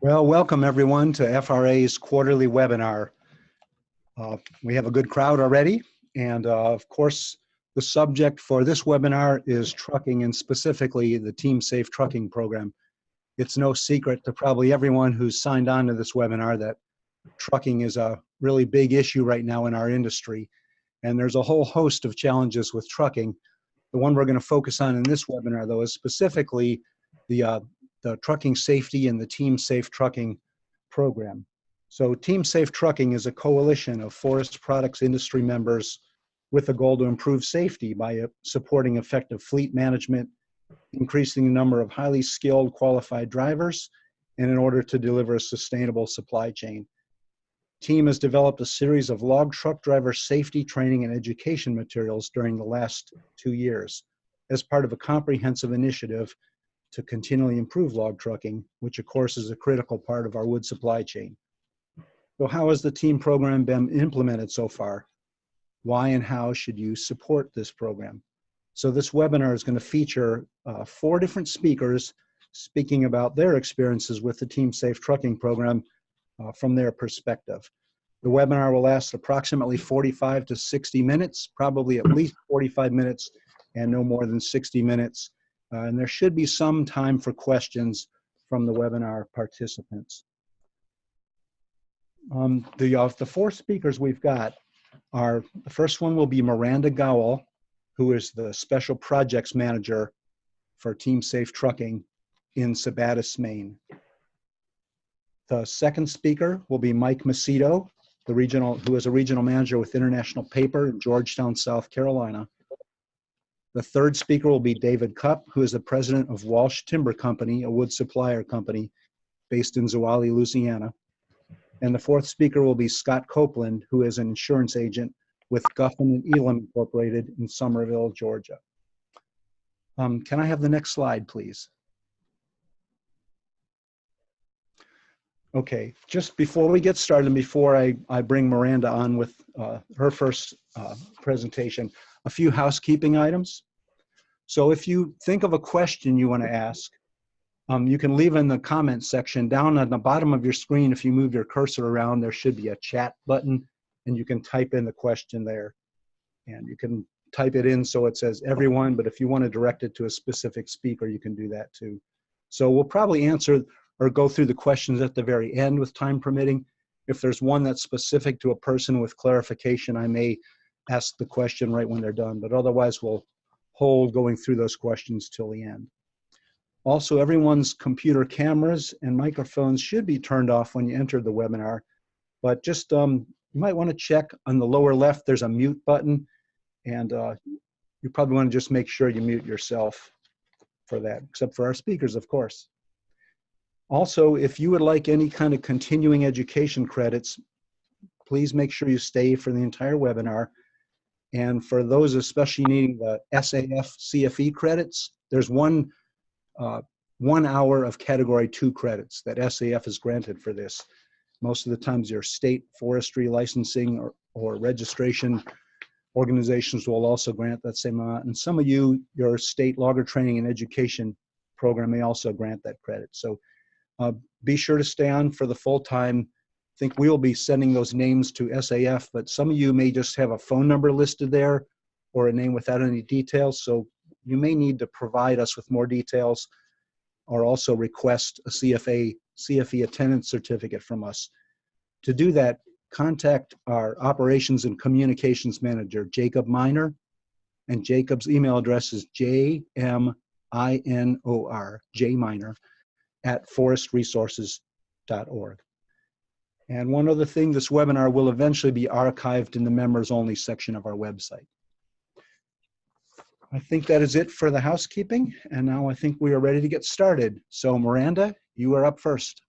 Well, welcome everyone to FRA's quarterly webinar. We have a good crowd already, and of course, the subject for this webinar is trucking, and specifically the Team Safe Trucking program. It's no secret to probably everyone who's signed on to this webinar that trucking is a really big issue right now in our industry, and there's a whole host of challenges with trucking. The one we're going to focus on in this webinar, though, is specifically the trucking safety and the Team Safe Trucking program. So Team Safe Trucking is a coalition of forest products industry members with a goal to improve safety by supporting effective fleet management, increasing the number of highly skilled, qualified drivers, and in order to deliver a sustainable supply chain. Team has developed a series of log truck driver safety training and education materials during the last 2 years as part of a comprehensive initiative to continually improve log trucking, which of course is a critical part of our wood supply chain. So how has the Team program been implemented so far? Why and how should you support this program? So this webinar is going to feature 4 different speakers speaking about their experiences with the Team Safe Trucking program from their perspective. The webinar will last approximately 45 to 60 minutes, probably at least 45 minutes and no more than 60 minutes. And there should be some time for questions from the webinar participants. The 4 speakers we've got are, the first one will be Miranda Gowell, who is the Special Projects Manager for Team Safe Trucking in Sabattis, Maine. The second speaker will be Mike Macedo, who is a regional manager with International Paper in Georgetown, South Carolina. The third speaker will be David Cupp, who is the president of Walsh Timber Company, a wood supplier company based in Zwolle, Louisiana. And the fourth speaker will be Scott Copeland, who is an insurance agent with Guffin and Elam Incorporated in Somerville, Georgia. Can I have the next slide, please? Okay, just before we get started and before I bring Miranda on with her first presentation, a few housekeeping items. So if you think of a question you want to ask, you can leave in the comments section. Down on the bottom of your screen, if you move your cursor around, there should be a chat button, and you can type in the question there. And you can type it in so it says everyone, but if you want to direct it to a specific speaker, you can do that too. So we'll probably answer or go through the questions at the very end with time permitting. If there's one that's specific to a person with clarification, I may ask the question right when they're done, but otherwise we'll hold going through those questions till the end. Also, everyone's computer cameras and microphones should be turned off when you enter the webinar, but just you might want to check on the lower left, there's a mute button, and you probably want to just make sure you mute yourself for that, except for our speakers, of course. Also, if you would like any kind of continuing education credits, please make sure you stay for the entire webinar. And for those especially needing the SAF CFE credits, there's one hour of category 2 credits that SAF is granted for this. Most of the times your state forestry licensing or registration organizations will also grant that same amount. And some of you, your state logger training and education program may also grant that credit. So be sure to stay on for the full time. I think we will be sending those names to SAF, but some of you may just have a phone number listed there or a name without any details. So you may need to provide us with more details or also request a CFE attendance certificate from us. To do that, contact our operations and communications manager, Jacob Miner, and Jacob's email address is jminor, jminor, @forestresources.org. And one other thing, this webinar will eventually be archived in the members only section of our website. I think that is it for the housekeeping, and now I think we are ready to get started. So Miranda, you are up first.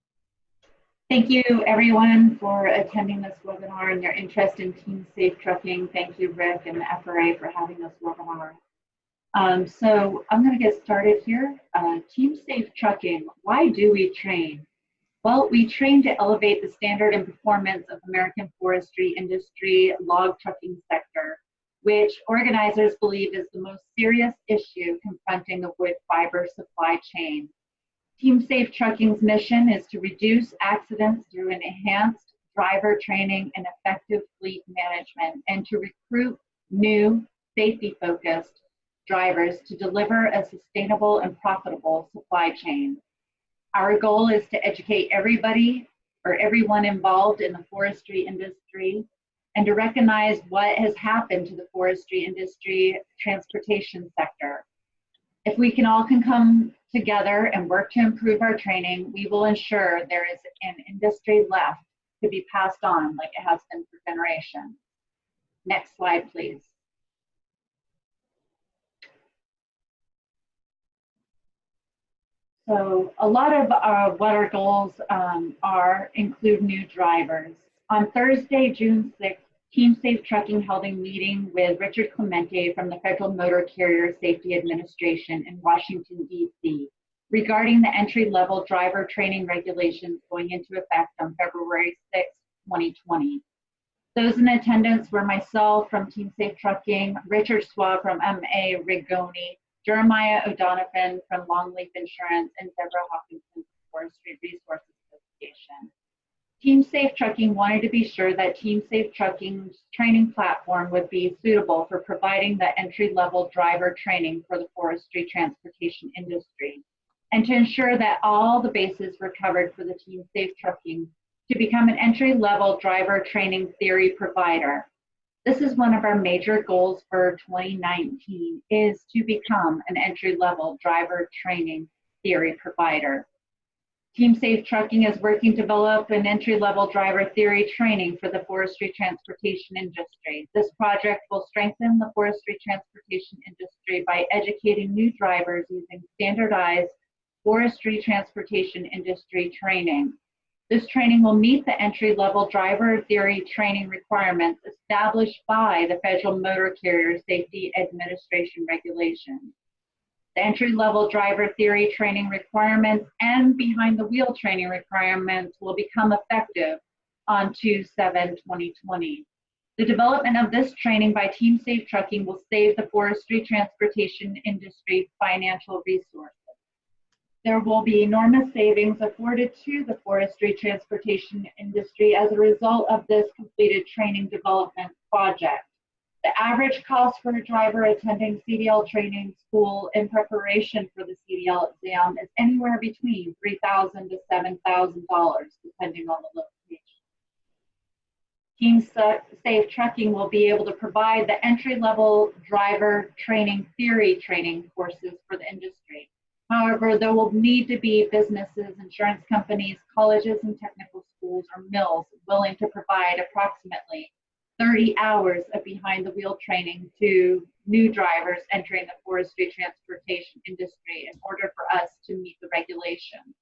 Thank you everyone for attending this webinar and your interest in Team Safe Trucking. Thank you, Rick and the FRA, for having this webinar. So I'm going to get started here. Team Safe Trucking, why do we train? Well, we train to elevate the standard and performance of American forestry industry log trucking sector, which organizers believe is the most serious issue confronting the wood fiber supply chain. Team Safe Trucking's mission is to reduce accidents through an enhanced driver training and effective fleet management, and to recruit new safety-focused drivers to deliver a sustainable and profitable supply chain. Our goal is to educate everybody or everyone involved in the forestry industry and to recognize what has happened to the forestry industry transportation sector. If we can all come together and work to improve our training, we will ensure there is an industry left to be passed on like it has been for generations. Next slide, please. So a lot of what our goals include new drivers. On Thursday, June 6th, Team Safe Trucking held a meeting with Richard Clemente from the Federal Motor Carrier Safety Administration in Washington, D.C. regarding the entry-level driver training regulations going into effect on February 6, 2020. Those in attendance were myself from Team Safe Trucking, Richard Swab from M.A. Rigoni, Jeremiah O'Donovan from Longleaf Insurance, and Deborah Hawkinson from Forestry Resources Association. Team Safe Trucking wanted to be sure that Team Safe Trucking's training platform would be suitable for providing the entry-level driver training for the forestry transportation industry, and to ensure that all the bases were covered for the Team Safe Trucking to become an entry-level driver training theory provider. This is one of our major goals for 2019, is to become an entry-level driver training theory provider. Team Safe Trucking is working to develop an entry-level driver theory training for the forestry transportation industry. This project will strengthen the forestry transportation industry by educating new drivers using standardized forestry transportation industry training. This training will meet the entry-level driver theory training requirements established by the Federal Motor Carrier Safety Administration regulations. The entry-level driver theory training requirements and behind-the-wheel training requirements will become effective on 2/7/2020. The development of this training by Team Safe Trucking will save the forestry transportation industry financial resources. There will be enormous savings afforded to the forestry transportation industry as a result of this completed training development project. The average cost for a driver attending CDL training school in preparation for the CDL exam is anywhere between $3,000 to $7,000, depending on the location. Team Safe Trucking will be able to provide the entry-level driver training theory training courses for the industry. However, there will need to be businesses, insurance companies, colleges and technical schools, or mills willing to provide approximately 30 hours of behind-the-wheel training to new drivers entering the forestry transportation industry in order for us to meet the regulations.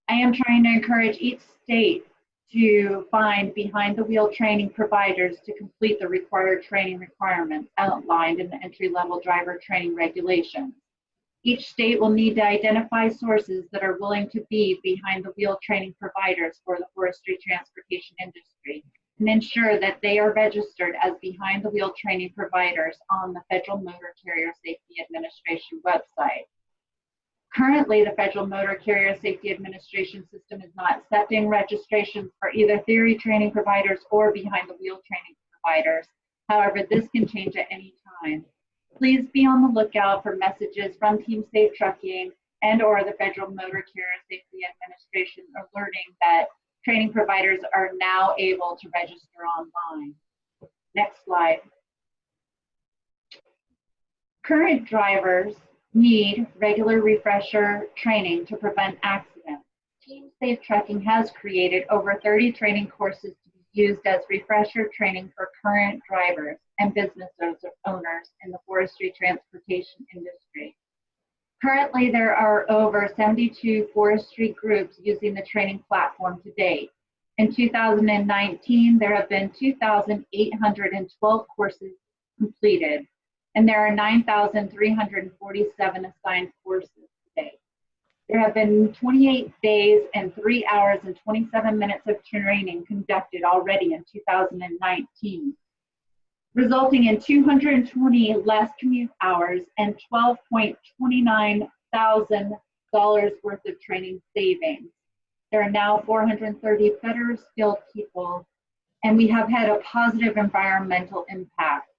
I am trying to encourage each state to find behind-the-wheel training providers to complete the required training requirements outlined in the entry-level driver training regulations. Each state will need to identify sources that are willing to be behind-the-wheel training providers for the forestry transportation industry and ensure that they are registered as behind-the-wheel training providers on the Federal Motor Carrier Safety Administration website. Currently, the Federal Motor Carrier Safety Administration system is not accepting registrations for either theory training providers or behind-the-wheel training providers. However, this can change at any time. Please be on the lookout for messages from Team Safe Trucking and/or the Federal Motor Carrier Safety Administration alerting that training providers are now able to register online. Next slide. Current drivers need regular refresher training to prevent accidents. Team Safe Trucking has created over 30 training courses to be used as refresher training for current drivers and business owners in the forestry transportation industry. Currently, there are over 72 forestry groups using the training platform to date. In 2019, there have been 2,812 courses completed, and there are 9,347 assigned courses to date. There have been 28 days and 3 hours and 27 minutes of training conducted already in 2019, resulting in 220 less commute hours and 12.29 thousand worth of training savings. There are now 430 better skilled people, and we have had a positive environmental impact.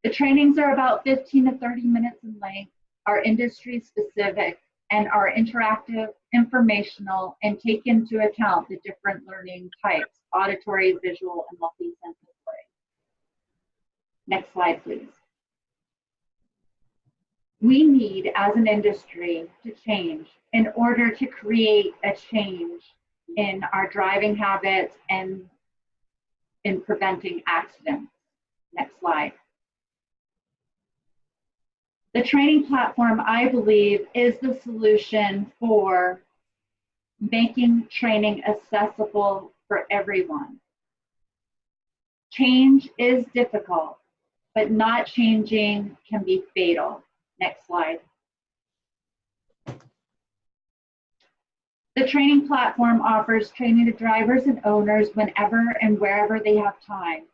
The trainings are about 15 to 30 minutes in length, are industry specific, and are interactive, informational, and take into account the different learning types, auditory, visual, and multisensory. Next slide, please. We need, as an industry, to change in order to create a change in our driving habits and in preventing accidents. Next slide. The training platform, I believe, is the solution for making training accessible for everyone. Change is difficult, but not changing can be fatal. Next slide. The training platform offers training to drivers and owners whenever and wherever they have time.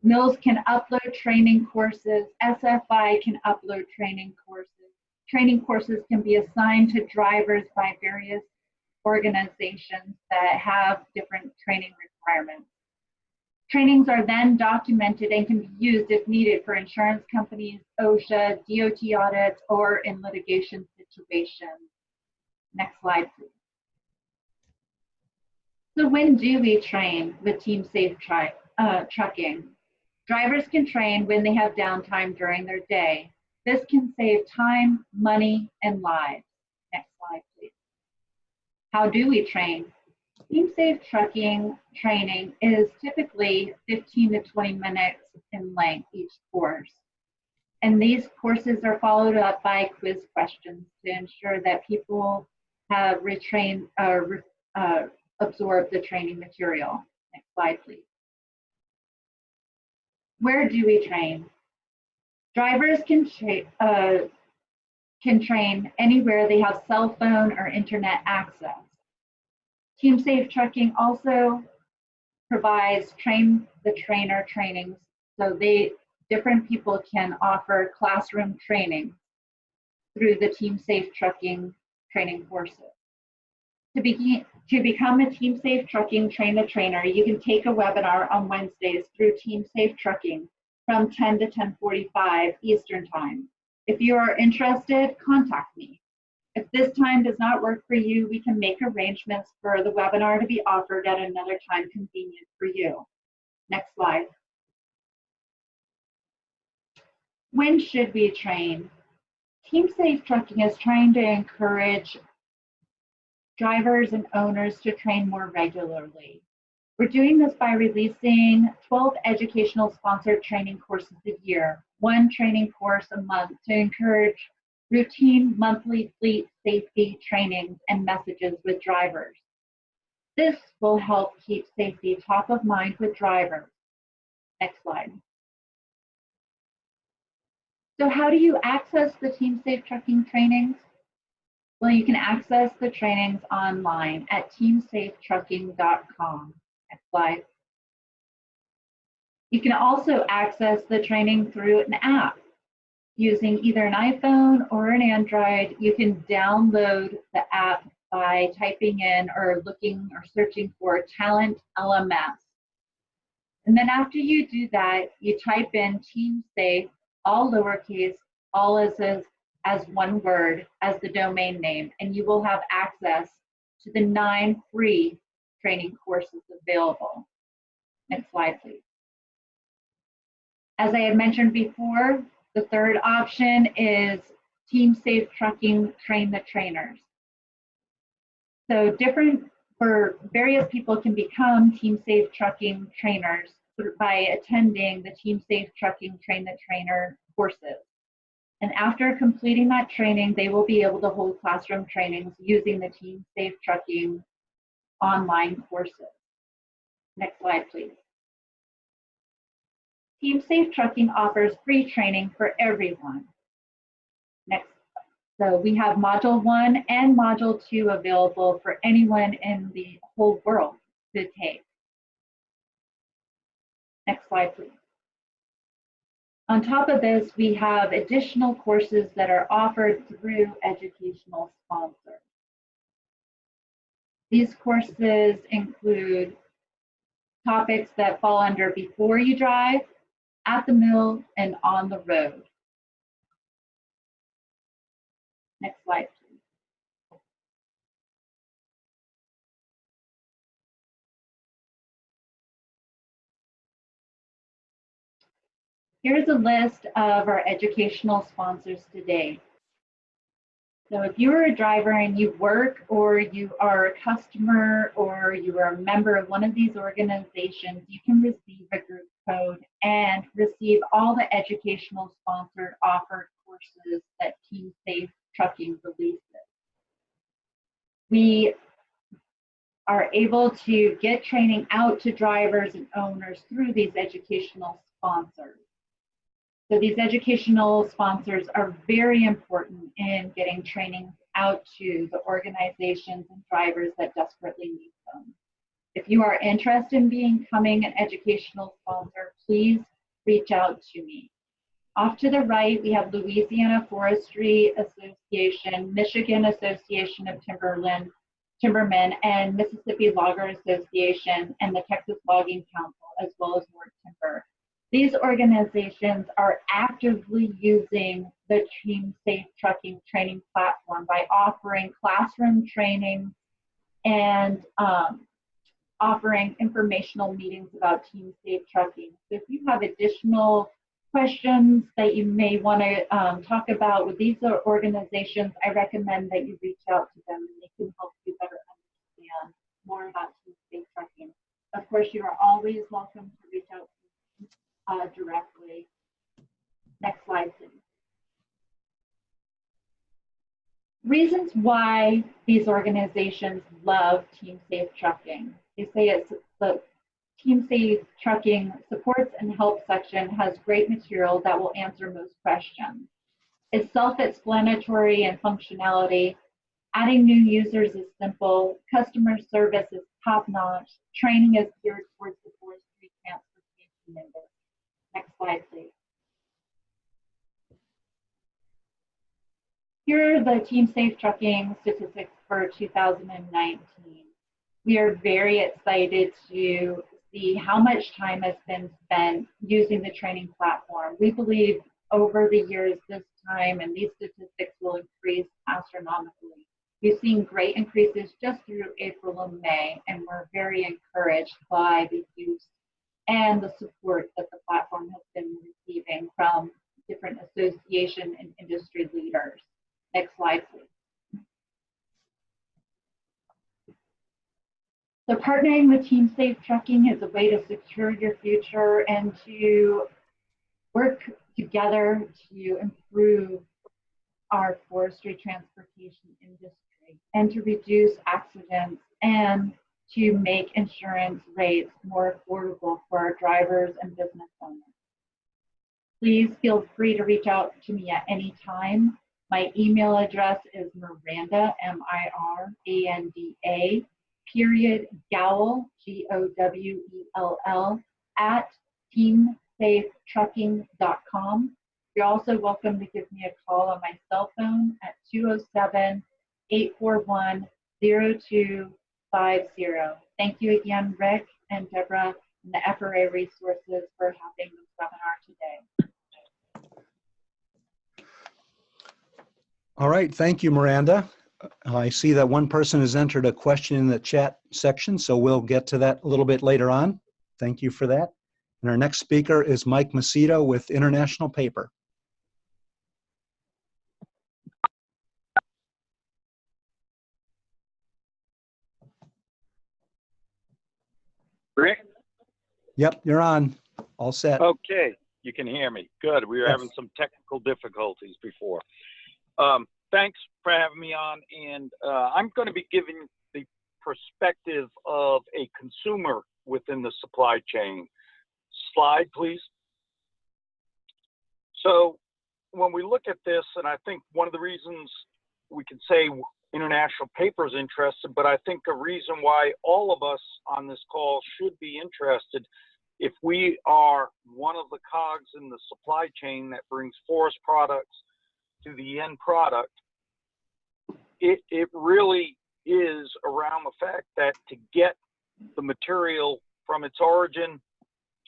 Mills can upload training courses. SFI can upload training courses. Training courses can be assigned to drivers by various organizations that have different training requirements. Trainings are then documented and can be used if needed for insurance companies, OSHA, DOT audits, or in litigation situations. Next slide, please. So when do we train with Team Safe Trucking? Drivers can train when they have downtime during their day. This can save time, money, and lives. Next slide, please. How do we train? Team Safe Trucking training is typically 15 to 20 minutes in length each course. And these courses are followed up by quiz questions to ensure that people have absorbed the training material. Next slide, please. Where do we train? Drivers can train anywhere they have cell phone or internet access. Team Safe Trucking also provides train the trainer trainings, so different people can offer classroom training through the Team Safe Trucking training courses. To become a Team Safe Trucking Train the Trainer, you can take a webinar on Wednesdays through Team Safe Trucking from 10 to 10:45 Eastern Time. If you are interested, contact me. If this time does not work for you, we can make arrangements for the webinar to be offered at another time convenient for you. Next slide. When should we train? Team Safe Trucking is trying to encourage drivers and owners to train more regularly. We're doing this by releasing 12 educational sponsored training courses a year, one training course a month to encourage routine monthly fleet safety trainings and messages with drivers. This will help keep safety top of mind with drivers. Next slide. So how do you access the Team Safe Trucking trainings? Well, you can access the trainings online at teamsafetrucking.com. Next slide. You can also access the training through an app. Using either an iPhone or an Android, you can download the app by typing in or looking or searching for Talent LMS. And then after you do that, you type in Team Safe, all lowercase, all as one word, as the domain name, and you will have access to the 9 free training courses available. Next slide, please. As I had mentioned before, the third option is Team Safe Trucking Train the Trainers. So various people can become Team Safe Trucking trainers by attending the Team Safe Trucking Train the Trainer courses. And after completing that training, they will be able to hold classroom trainings using the Team Safe Trucking online courses. Next slide, please. Team Safe Trucking offers free training for everyone. Next. So we have Module 1 and Module 2 available for anyone in the whole world to take. Next slide, please. On top of this, we have additional courses that are offered through educational sponsors. These courses include topics that fall under before you drive, at the mill, and on the road. Next slide, please. Here's a list of our educational sponsors today. So if you are a driver and you work, or you are a customer, or you are a member of one of these organizations, you can receive a group code and receive all the educational sponsored offered courses that Team Safe Trucking releases. We are able to get training out to drivers and owners through these educational sponsors. So these educational sponsors are very important in getting training out to the organizations and drivers that desperately need them. If you are interested in becoming an educational sponsor, please reach out to me. Off to the right, we have Louisiana Forestry Association, Michigan Association of Timbermen, and Mississippi Logger Association, and the Texas Logging Council, as well as Work Timber. These organizations are actively using the Team Safe Trucking training platform by offering classroom training and offering informational meetings about Team Safe Trucking. So if you have additional questions that you may want to talk about with these organizations, I recommend that you reach out to them and they can help you better understand more about Team Safe Trucking. Of course, you are always welcome to reach out to me directly. Next slide, please. Reasons why these organizations love Team Safe Trucking. They say it's the Team Safe Trucking supports and help section has great material that will answer most questions. It's self-explanatory and functionality. Adding new users is simple. Customer service is top-notch. Training is geared towards the forestry transportation industry. Next slide, please. Here are the Team Safe Trucking statistics for 2019. We are very excited to see how much time has been spent using the training platform. We believe over the years this time and these statistics will increase astronomically. We've seen great increases just through April and May, and we're very encouraged by the use and the support that the platform has been receiving from different association and industry leaders. Next slide, please. So partnering with Team Safe Trucking is a way to secure your future and to work together to improve our forestry transportation industry and to reduce accidents and to make insurance rates more affordable for our drivers and business owners. Please feel free to reach out to me at any time. My email address is Miranda, M-I-R-A-N-D-A, _Gowell, G-O-W-E-L-L, at teamsafetrucking.com. You're also welcome to give me a call on my cell phone at 207-841-0250. Thank you again, Rick and Deborah and the FRA Resources for having this webinar today. All right, thank you, Miranda. I see that one person has entered a question in the chat section, so we'll get to that a little bit later on. Thank you for that. And our next speaker is Mike Macedo with International Paper. Rick? Yep, you're on. All set. Okay, you can hear me. Good. We were having some technical difficulties before. Thanks for having me on, and I'm going to be giving the perspective of a consumer within the supply chain. Slide, please. So when we look at this, and I think one of the reasons we can say International Paper is interested, but I think a reason why all of us on this call should be interested if we are one of the cogs in the supply chain that brings forest products to the end product, it really is around the fact that to get the material from its origin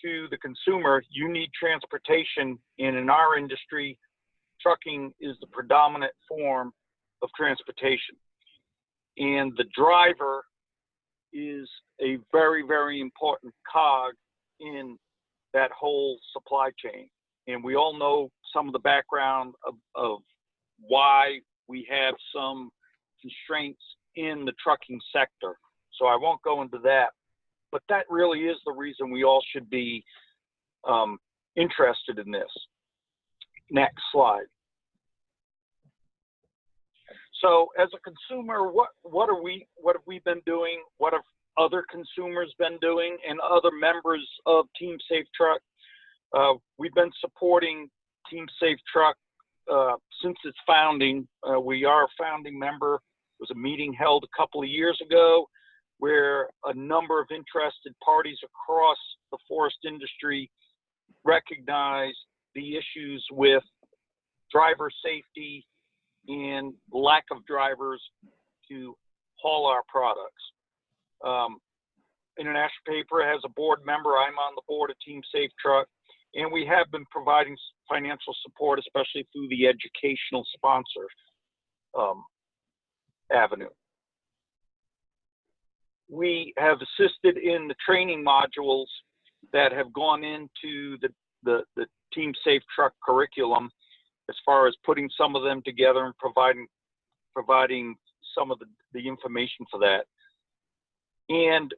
to the consumer, you need transportation. And in our industry, trucking is the predominant form of transportation. And the driver is a very, very important cog in that whole supply chain. And we all know some of the background of why we have some constraints in the trucking sector. So I won't go into that, but that really is the reason we all should be interested in this. Next slide. So as a consumer, what have we been doing? What have other consumers been doing, and other members of Team Safe Truck? We've been supporting Team Safe Truck since its founding. We are a founding member. There was a meeting held a couple of years ago where a number of interested parties across the forest industry recognized the issues with driver safety and lack of drivers to haul our products. International Paper has a board member. I'm on the board of Team Safe Truck, and we have been providing financial support, especially through the educational sponsor avenue. We have assisted in the training modules that have gone into the Team Safe Truck curriculum, as far as putting some of them together and providing some of the information for that. And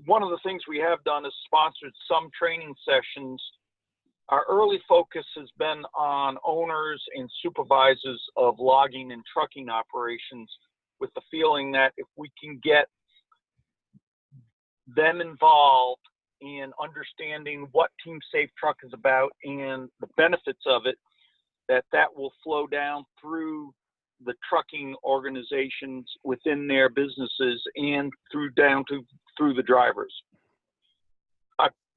one of the things we have done is sponsored some training sessions. Our early focus has been on owners and supervisors of logging and trucking operations, with the feeling that if we can get them involved in understanding what Team Safe Truck is about and the benefits of it, that will flow down through the trucking organizations within their businesses and through the drivers.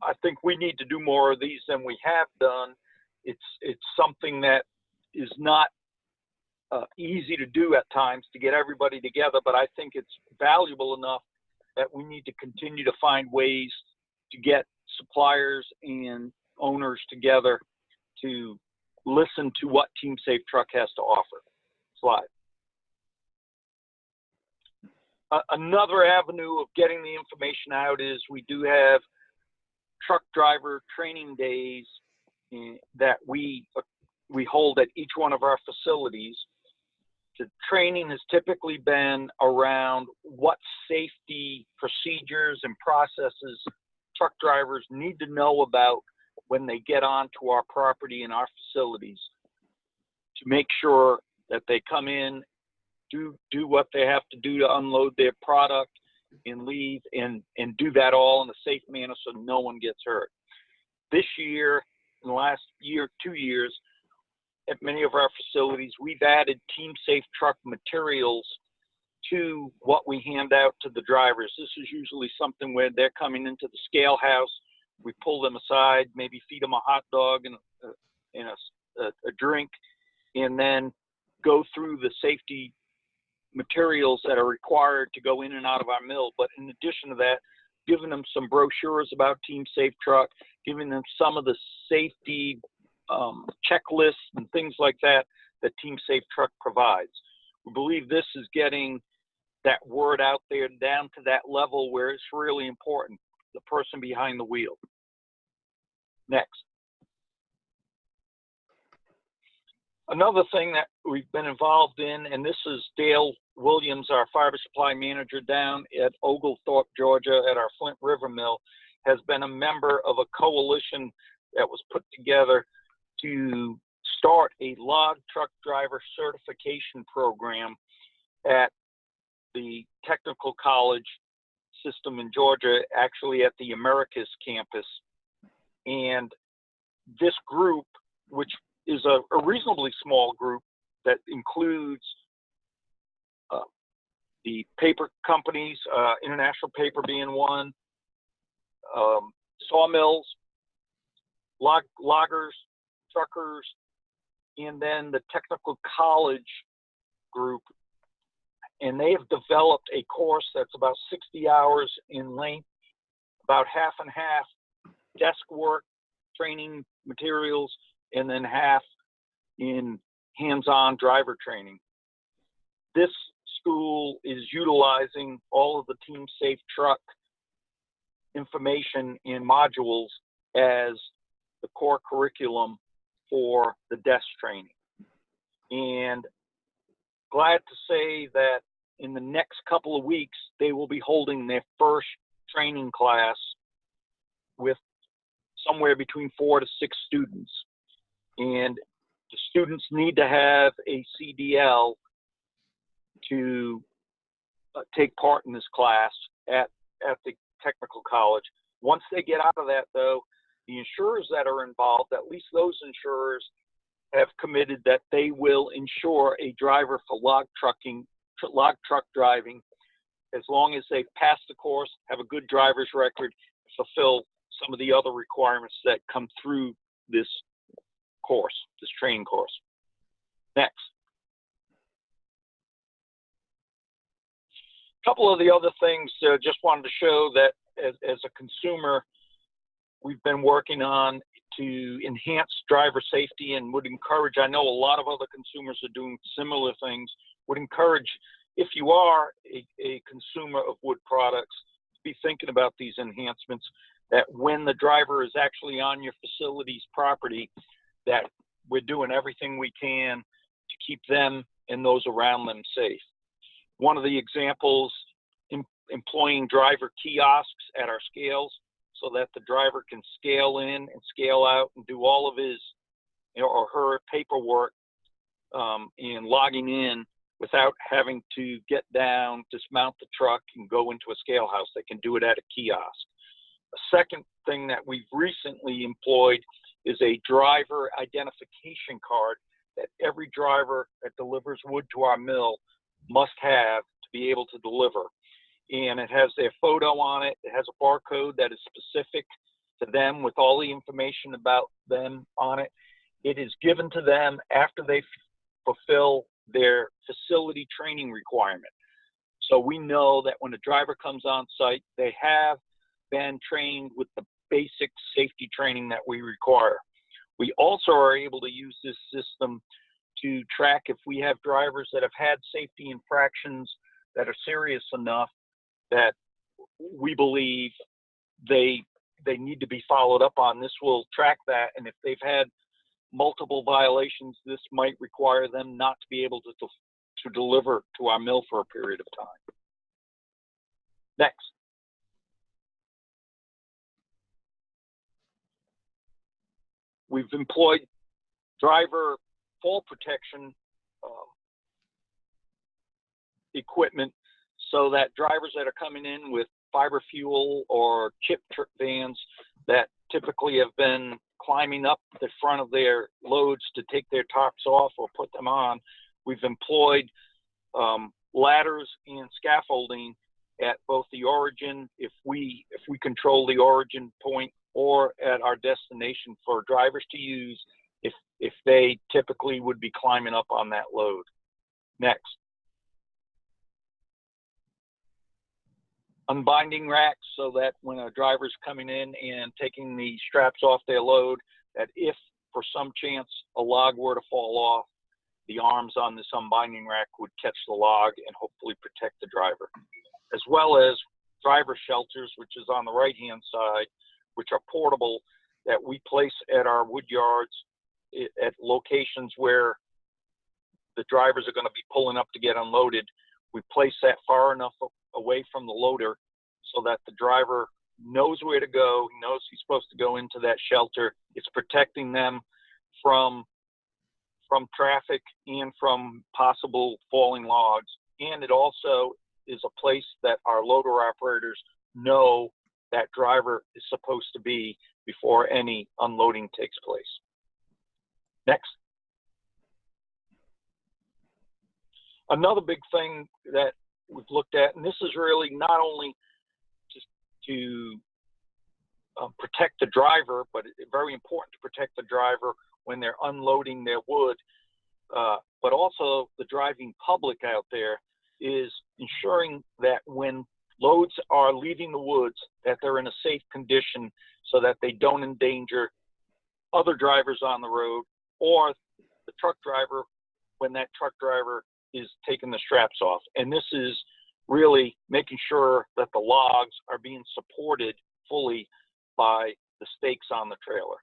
I think we need to do more of these than we have done. It's something that is not easy to do at times, to get everybody together, but I think it's valuable enough that we need to continue to find ways to get suppliers and owners together to listen to what Team Safe Truck has to offer. Slide. Another avenue of getting the information out is we do have truck driver training days that we hold at each one of our facilities. The training has typically been around what safety procedures and processes truck drivers need to know about when they get onto our property and our facilities, to make sure that they come in, do what they have to do to unload their product and leave, and do that all in a safe manner so no one gets hurt. This year, in the last year, 2 years, at many of our facilities, we've added Team Safe Truck materials to what we hand out to the drivers. This is usually something where they're coming into the scale house. We pull them aside, maybe feed them a hot dog and a drink, and then go through the safety materials that are required to go in and out of our mill. But in addition to that, giving them some brochures about Team Safe Truck, giving them some of the safety checklists and things like that Team Safe Truck provides. We believe this is getting that word out there down to that level where it's really important, the person behind the wheel. Next. Another thing that we've been involved in, and this is Dale Williams, our fiber supply manager down at Oglethorpe, Georgia, at our Flint River Mill, has been a member of a coalition that was put together to start a log truck driver certification program at the technical college system in Georgia, actually at the Americas campus. And this group, which is a reasonably small group that includes the paper companies, International Paper being one, sawmills, loggers, truckers, and then the technical college group. And they have developed a course that's about 60 hours in length, about half and half desk work, training materials, and then half in hands-on driver training. This school is utilizing all of the Team Safe Truck information and modules as the core curriculum for the desk training. And glad to say that in the next couple of weeks, they will be holding their first training class with somewhere between 4 to 6 students. And the students need to have a CDL to take part in this class at the technical college. Once they get out of that, though, the insurers that are involved, at least those insurers, have committed that they will insure a driver for log truck driving, as long as they pass the course, have a good driver's record, fulfill some of the other requirements that come through this course, this training course. Next. A couple of the other things, just wanted to show that as a consumer, we've been working on to enhance driver safety, and would encourage, I know a lot of other consumers are doing similar things, would encourage, if you are a consumer of wood products, to be thinking about these enhancements, that when the driver is actually on your facility's property, that we're doing everything we can to keep them and those around them safe. One of the examples, employing driver kiosks at our scales, so that the driver can scale in and scale out and do all of his or her paperwork in logging in without having to get down, dismount the truck, and go into a scale house. They can do it at a kiosk. A second thing that we've recently employed is a driver identification card that every driver that delivers wood to our mill must have to be able to deliver. And it has their photo on it. It has a barcode that is specific to them with all the information about them on it. It is given to them after they fulfill their facility training requirement. So we know that when a driver comes on site, they have been trained with the basic safety training that we require. We also are able to use this system to track if we have drivers that have had safety infractions that are serious enough that we believe they need to be followed up on. This will track that, and if they've had multiple violations, this might require them not to be able to deliver to our mill for a period of time. Next. We've employed driver fall protection equipment so that drivers that are coming in with fiber fuel or chip vans that typically have been climbing up the front of their loads to take their tops off or put them on, we've employed ladders and scaffolding at both the origin, if we control the origin point, or at our destination for drivers to use if they typically would be climbing up on that load. Next. Unbinding racks so that when a driver's coming in and taking the straps off their load, that if for some chance a log were to fall off, the arms on this unbinding rack would catch the log and hopefully protect the driver. As well as driver shelters, which is on the right-hand side, which are portable, that we place at our wood yards at locations where the drivers are going to be pulling up to get unloaded. We place that far enough away from the loader so that the driver knows where to go, he knows he's supposed to go into that shelter. It's protecting them from traffic and from possible falling logs. And it also is a place that our loader operators know that driver is supposed to be before any unloading takes place. Next. Another big thing that we've looked at, and this is really not only just to protect the driver, but it's very important to protect the driver when they're unloading their wood. But also the driving public out there is ensuring that when loads are leaving the woods, that they're in a safe condition so that they don't endanger other drivers on the road or the truck driver when that truck driver is taking the straps off. And this is really making sure that the logs are being supported fully by the stakes on the trailer.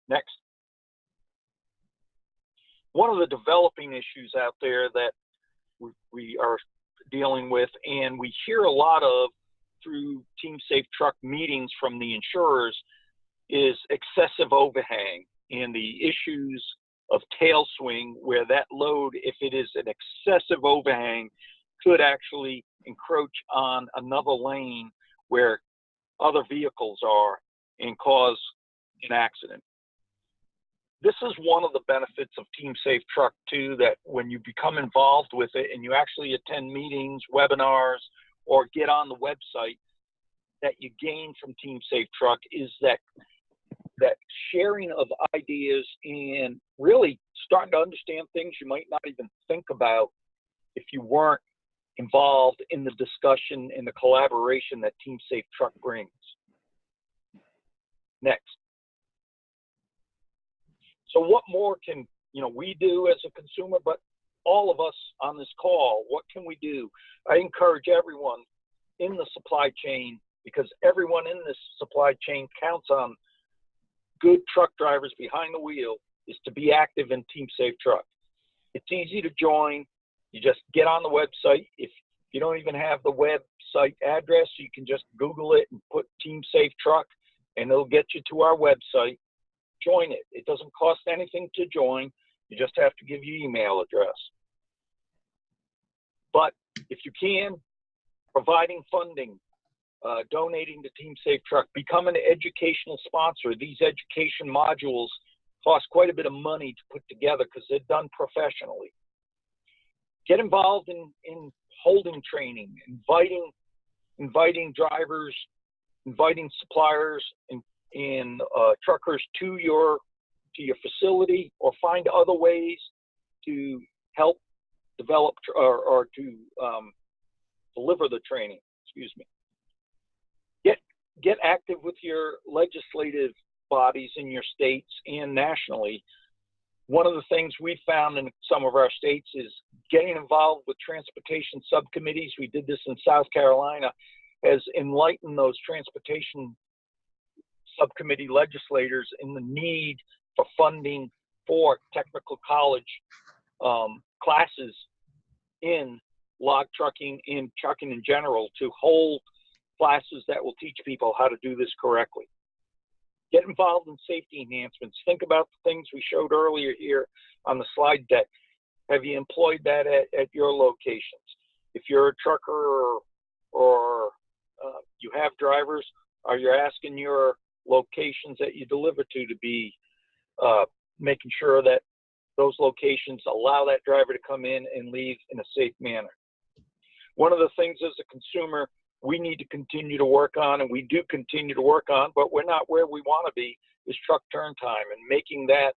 Next. One of the developing issues out there that we are dealing with, and we hear a lot of through Team Safe Truck meetings from the insurers, is excessive overhang and the issues of tail swing, where that load, if it is an excessive overhang, could actually encroach on another lane where other vehicles are and cause an accident. This is one of the benefits of Team Safe Truck too, that when you become involved with it and you actually attend meetings, webinars, or get on the website, that you gain from Team Safe Truck is that sharing of ideas and really starting to understand things you might not even think about if you weren't involved in the discussion and the collaboration that Team Safe Truck brings. Next. So what more can we do as a consumer, but all of us on this call, what can we do? I encourage everyone in the supply chain, because everyone in this supply chain counts on good truck drivers behind the wheel, is to be active in Team Safe Truck. It's easy to join. You just get on the website. If you don't even have the website address, you can just Google it and put Team Safe Truck, and it'll get you to our website. Join it. It doesn't cost anything to join. You just have to give your email address. But if you can, providing funding, donating to Team Safe Truck, become an educational sponsor. These education modules cost quite a bit of money to put together because they're done professionally. Get involved in holding training, inviting drivers, inviting suppliers and truckers to your facility, or find other ways to help develop or to deliver the training. Excuse me. Get active with your legislative bodies in your states and nationally. One of the things we found in some of our states is getting involved with transportation subcommittees. We did this in South Carolina, has enlightened those transportation subcommittee legislators in the need for funding for technical college classes in log trucking and trucking in general, to hold classes that will teach people how to do this correctly. Get involved in safety enhancements. Think about the things we showed earlier here on the slide deck. Have you employed that at your locations? If you're a trucker or you have drivers, are you asking your locations that you deliver to be making sure that those locations allow that driver to come in and leave in a safe manner? One of the things as a consumer we need to continue to work on, and we do continue to work on, but we're not where we want to be, is truck turn time, and making that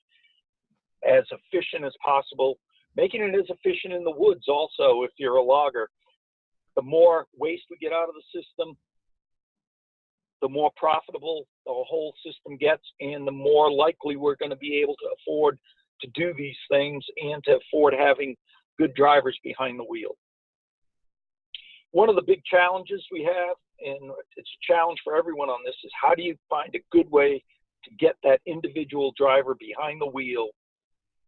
as efficient as possible, making it as efficient in the woods also. If you're a logger, the more waste we get out of the system, the more profitable the whole system gets, and the more likely we're going to be able to afford to do these things and to afford having good drivers behind the wheel. One of the big challenges we have, and it's a challenge for everyone on this, is how do you find a good way to get that individual driver behind the wheel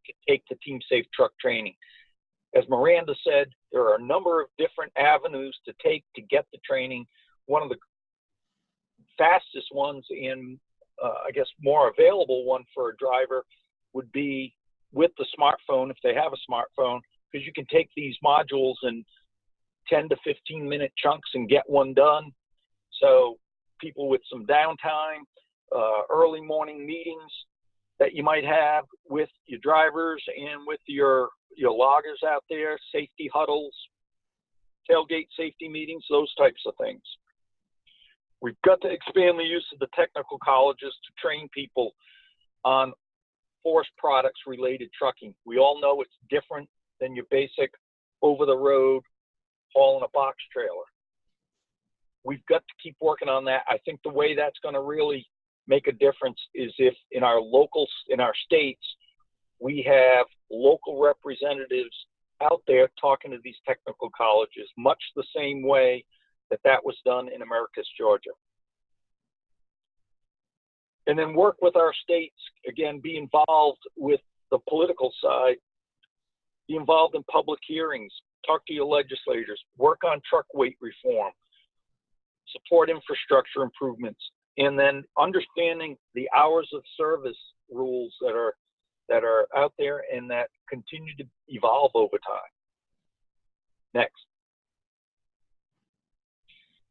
to take the Team Safe Truck training? As Miranda said, there are a number of different avenues to take to get the training. One of the fastest ones and I guess more available one for a driver would be with the smartphone, if they have a smartphone, because you can take these modules in 10 to 15 minute chunks and get one done. So people with some downtime, early morning meetings that you might have with your drivers and with your loggers out there, safety huddles, tailgate safety meetings, those types of things. We've got to expand the use of the technical colleges to train people on forest products related trucking. We all know it's different than your basic over the road hauling a box trailer. We've got to keep working on that. I think the way that's going to really make a difference is if in our states, we have local representatives out there talking to these technical colleges, much the same way that was done in Americus, Georgia. And then work with our states, again, be involved with the political side, be involved in public hearings, talk to your legislators, work on truck weight reform, support infrastructure improvements, and then understanding the hours of service rules that are out there and that continue to evolve over time. Next.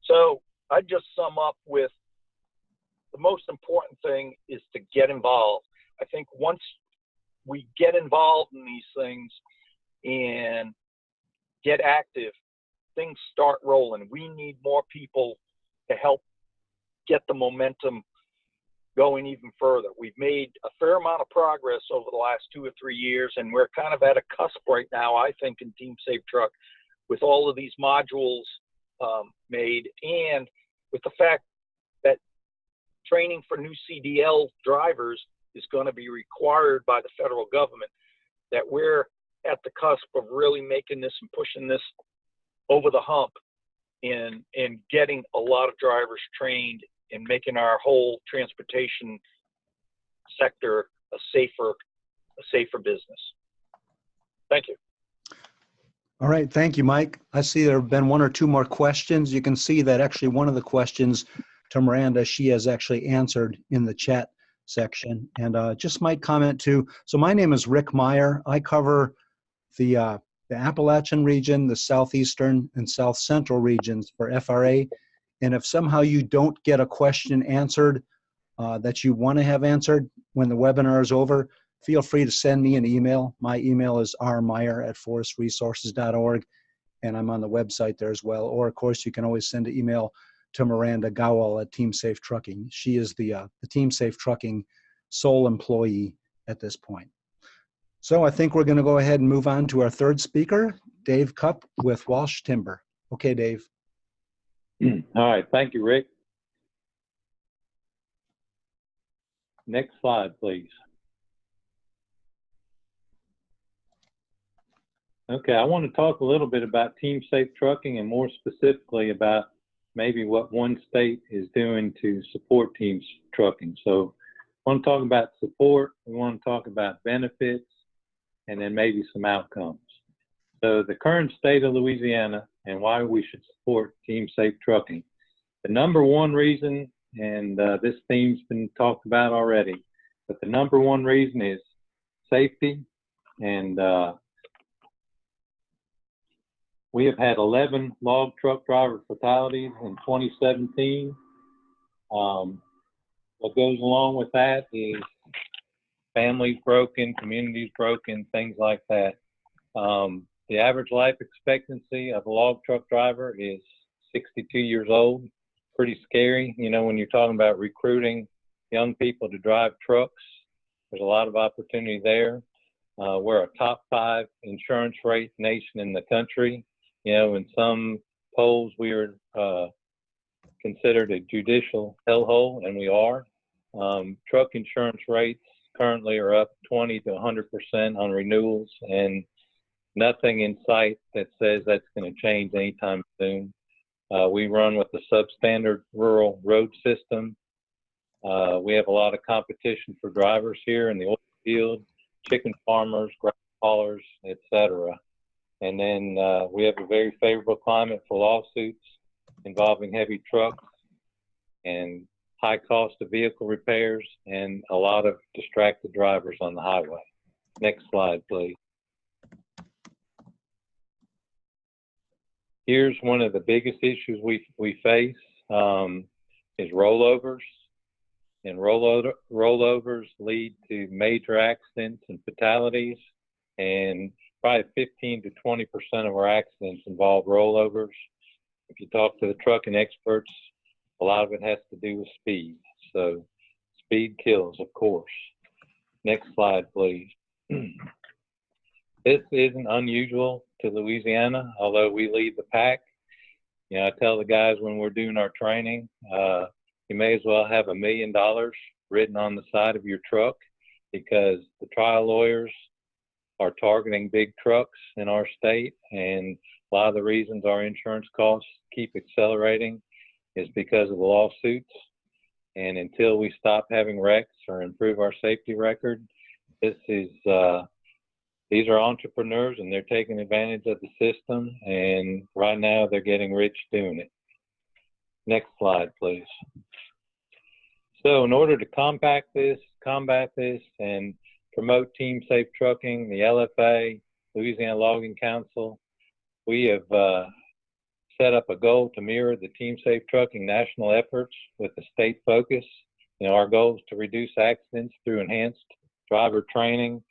So I just sum up with the most important thing is to get involved. I think once we get involved in these things and get active, things start rolling. We need more people to help get the momentum going even further. We've made a fair amount of progress over the last 2 or 3 years, and we're kind of at a cusp right now, I think, in Team Safe Truck with all of these modules made, and with the fact that training for new CDL drivers is going to be required by the federal government, that we're at the cusp of really making this and pushing this over the hump and getting a lot of drivers trained and making our whole transportation sector a safer business. Thank you. All right, thank you, Mike. I see there have been 1 or 2 more questions. You can see that actually one of the questions to Miranda, she has actually answered in the chat section. And just might comment too. So my name is Rick Meyer. I cover the Appalachian region, the southeastern and south central regions for FRA. And if somehow you don't get a question answered that you want to have answered when the webinar is over, feel free to send me an email. My email is rmeyer@forestresources.org, and I'm on the website there as well. Or, of course, you can always send an email to Miranda Gowell at Team Safe Trucking. She is the Team Safe Trucking sole employee at this point. So I think we're going to go ahead and move on to our third speaker, Dave Cupp with Walsh Timber. Okay, Dave. All right, thank you, Rick. Next slide, please. Okay, I want to talk a little bit about Team Safe Trucking and more specifically about maybe what one state is doing to support Team Trucking. So I want to talk about support, we want to talk about benefits, and then maybe some outcomes. So the current state of Louisiana and why we should support Team Safe Trucking. The number one reason, and this theme's been talked about already, but the number one reason is safety. And we have had 11 log truck driver fatalities in 2017. What goes along with that is families broken, communities broken, things like that. The average life expectancy of a log truck driver is 62 years old. Pretty scary, you know, when you're talking about recruiting young people to drive trucks. There's a lot of opportunity there. We're a top 5 insurance rate nation in the country. You know, in some polls, we are considered a judicial hellhole, and we are. Truck insurance rates currently are up 20 to 100% on renewals, and nothing in sight that says that's going to change anytime soon. We run with a substandard rural road system. We have a lot of competition for drivers here in the oil field, chicken farmers, grass haulers, etc. And then we have a very favorable climate for lawsuits involving heavy trucks and high cost of vehicle repairs and a lot of distracted drivers on the highway. Next slide, please. Here's one of the biggest issues we face is rollovers. And rollovers lead to major accidents and fatalities, and probably 15 to 20% of our accidents involve rollovers. If you talk to the trucking experts, a lot of it has to do with speed. So speed kills, of course. Next slide, please. This isn't unusual to Louisiana, although we lead the pack. You know, I tell the guys when we're doing our training, you may as well have $1 million written on the side of your truck, because the trial lawyers are targeting big trucks in our state, and a lot of the reasons our insurance costs keep accelerating is because of the lawsuits. And until we stop having wrecks or improve our safety record, these are entrepreneurs, and they're taking advantage of the system, and right now they're getting rich doing it. Next slide, please. So in order to combat this, and promote team safe trucking, the LFA, Louisiana Logging Council, we have set up a goal to mirror the team safe trucking national efforts with a state focus. You know, our goal is to reduce accidents through enhanced driver training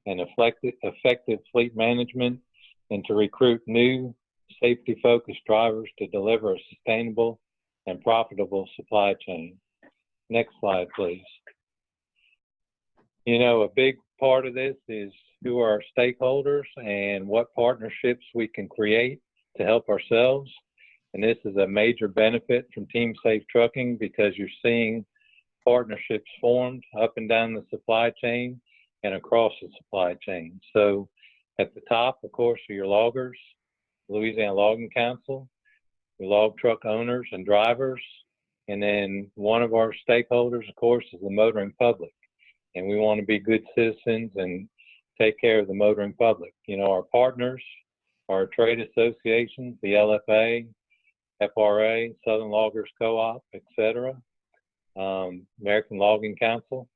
and effective fleet management, and to recruit new safety-focused drivers to deliver a sustainable and profitable supply chain. Next slide, please. You know, a big part of this is who are our stakeholders and what partnerships we can create to help ourselves. And this is a major benefit from Team Safe Trucking, because you're seeing partnerships formed up and down the supply chain and across the supply chain. So at the top, of course, are your loggers, Louisiana Logging Council, your log truck owners and drivers, and then one of our stakeholders, of course, is the motoring public. And we want to be good citizens and take care of the motoring public. You know, our partners, our trade associations, the LFA, FRA, Southern Loggers Co-op, etc., American Logging Council,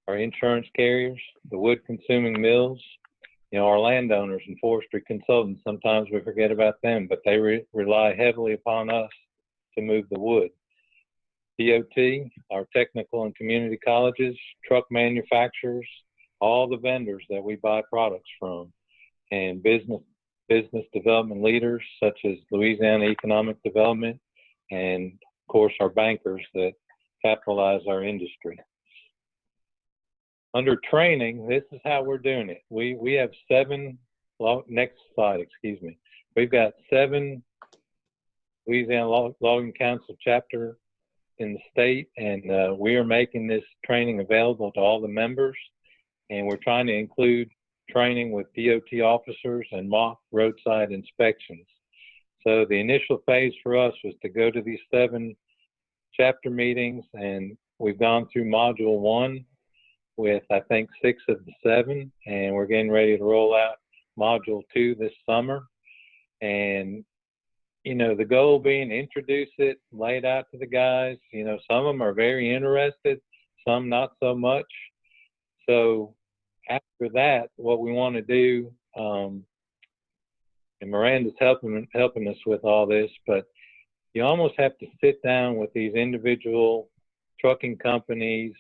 our insurance carriers, the wood consuming mills, you know, our landowners and forestry consultants. Sometimes we forget about them, but they rely heavily upon us to move the wood. DOT, our technical and community colleges, truck manufacturers, all the vendors that we buy products from, and business development leaders such as Louisiana Economic Development, and of course our bankers that capitalize our industry. Under training, this is how we're doing it. We have next slide, excuse me. We've got 7 Louisiana Logging Council chapter in the state, and we are making this training available to all the members, and we're trying to include training with DOT officers and mock roadside inspections. So the initial phase for us was to go to these 7 chapter meetings, and we've gone through module 1 with, I think, 6 of the 7, and we're getting ready to roll out module 2 this summer. And you know, the goal being to introduce it, lay it out to the guys. You know, some of them are very interested, some not so much. So after that, what we want to do, and Miranda's helping us with all this, but you almost have to sit down with these individual trucking companies,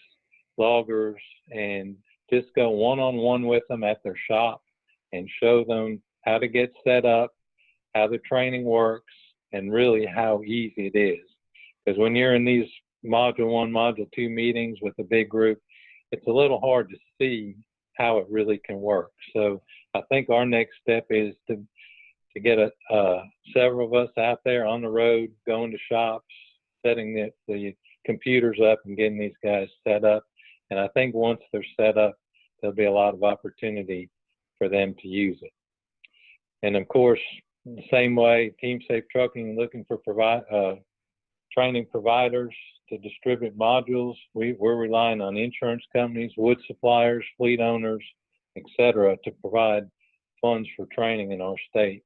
loggers, and just go one-on-one with them at their shop and show them how to get set up, how the training works, and really how easy it is. Because when you're in these module 1, module 2 meetings with a big group, it's a little hard to see how it really can work. So I think our next step is to get several of us out there on the road, going to shops, setting the computers up and getting these guys set up. And I think once they're set up, there'll be a lot of opportunity for them to use it. And of course, the same way, Team Safe Trucking looking for training providers to distribute modules. We're relying on insurance companies, wood suppliers, fleet owners, etc., to provide funds for training in our state.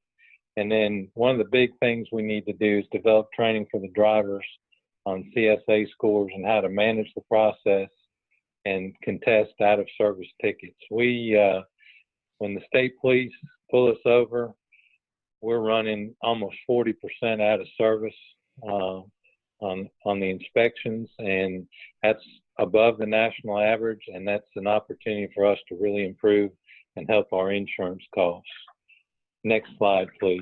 And then one of the big things we need to do is develop training for the drivers on CSA scores and how to manage the process and contest out-of-service tickets. When the state police pull us over, we're running almost 40% out of service on the inspections, and that's above the national average, and that's an opportunity for us to really improve and help our insurance costs. Next slide, please.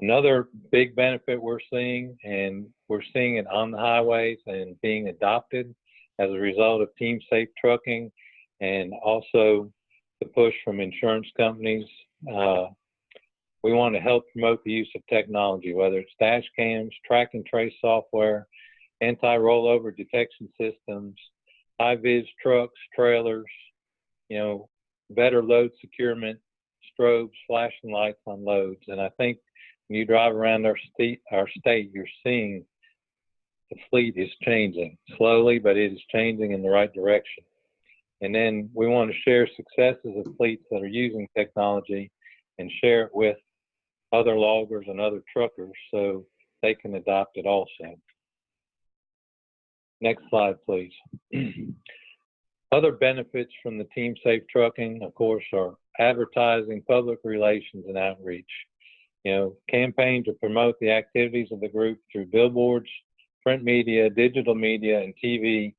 Another big benefit we're seeing, and we're seeing it on the highways and being adopted as a result of Team Safe Trucking and also the push from insurance companies. We want to help promote the use of technology, whether it's dash cams, track and trace software, anti-rollover detection systems, high-vis trucks, trailers, better load securement, strobes, flashing lights on loads. And I think when you drive around our state, you're seeing the fleet is changing slowly, but it is changing in the right direction. And then we want to share successes of fleets that are using technology and share it with other loggers and other truckers so they can adopt it also. Next slide, please. Other benefits from the Team Safe Trucking, of course, are advertising, public relations, and outreach. Campaign to promote the activities of the group through billboards, print media, digital media, and TV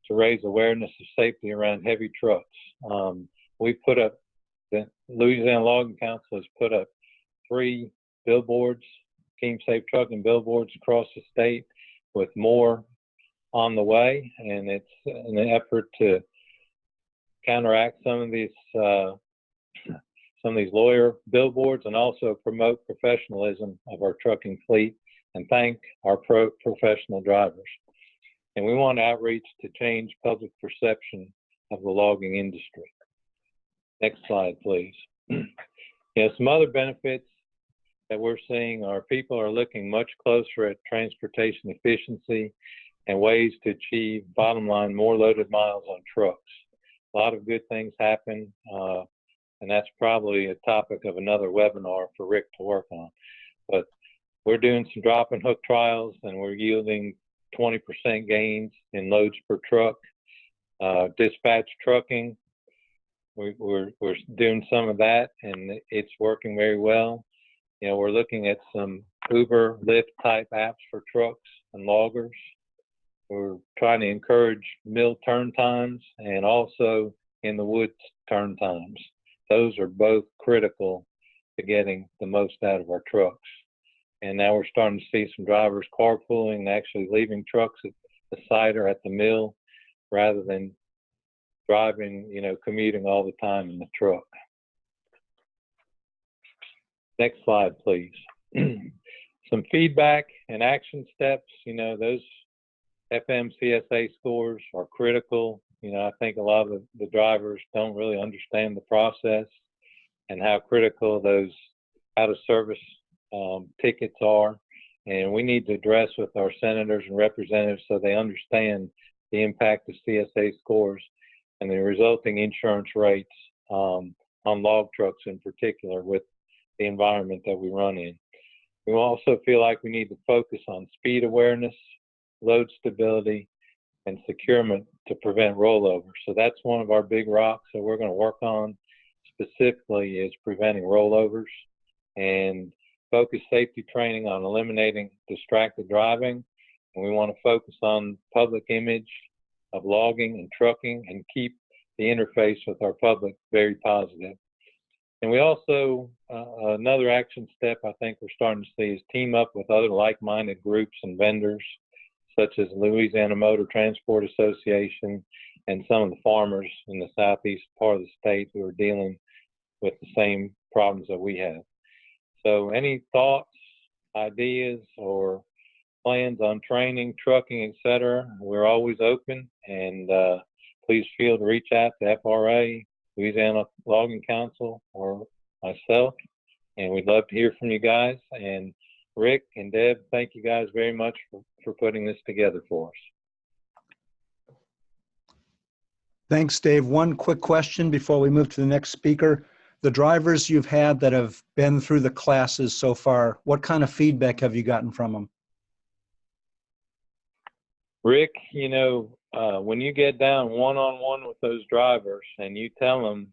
to raise awareness of safety around heavy trucks. We put up, the Louisiana Logging Council has put up 3 billboards, Team Safe Trucking billboards across the state, with more on the way, and it's an effort to counteract some of these lawyer billboards and also promote professionalism of our trucking fleet and thank our professional drivers. And we want outreach to change public perception of the logging industry. Next slide, please. Some other benefits that we're seeing are people are looking much closer at transportation efficiency and ways to achieve, bottom line, more loaded miles on trucks. A lot of good things happen, and that's probably a topic of another webinar for Rick to work on. But we're doing some drop and hook trials, and we're yielding 20% gains in loads per truck. Dispatch trucking, we're doing some of that, and it's working very well. We're looking at some Uber, Lyft type apps for trucks and loggers. We're trying to encourage mill turn times and also in the woods turn times. Those are both critical to getting the most out of our trucks. And now we're starting to see some drivers carpooling and actually leaving trucks at the site or at the mill rather than driving, commuting all the time in the truck. Next slide, please. Some feedback and action steps, those FMCSA scores are critical. I think a lot of the drivers don't really understand the process and how critical those out of service tickets are. And we need to address with our senators and representatives so they understand the impact of CSA scores and the resulting insurance rates on log trucks in particular with the environment that we run in. We also feel like we need to focus on speed awareness, load stability, and securement to prevent rollover. So that's one of our big rocks that we're going to work on specifically is preventing rollovers and focus safety training on eliminating distracted driving. And we want to focus on public image of logging and trucking and keep the interface with our public very positive. And we also, another action step I think we're starting to see is team up with other like-minded groups and vendors, such as Louisiana Motor Transport Association and some of the farmers in the southeast part of the state who are dealing with the same problems that we have. So any thoughts, ideas, or plans on training, trucking, etc., we're always open, and please feel to reach out to FRA, Louisiana Logging Council, or myself, and we'd love to hear from you guys. And Rick and Deb, thank you guys very much for putting this together for us. Thanks, Dave. One quick question before we move to the next speaker. The drivers you've had that have been through the classes so far, what kind of feedback have you gotten from them? Rick, when you get down one-on-one with those drivers and you tell them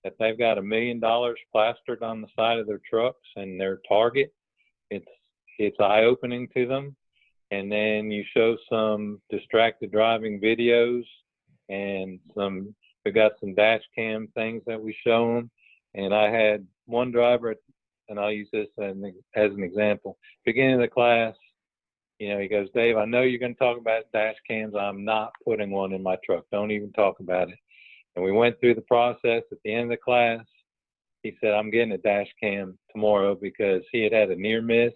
that they've got $1 million plastered on the side of their trucks and their target, it's eye-opening to them. And then you show some distracted driving videos and we got some dash cam things that we show them. And I had one driver and I'll use this as an example. Beginning of the class, you know, he goes, Dave, I know you're going to talk about dash cams. I'm not putting one in my truck. Don't even talk about it. And we went through the process. At the end of the class, he said, I'm getting a dash cam tomorrow because he had had a near miss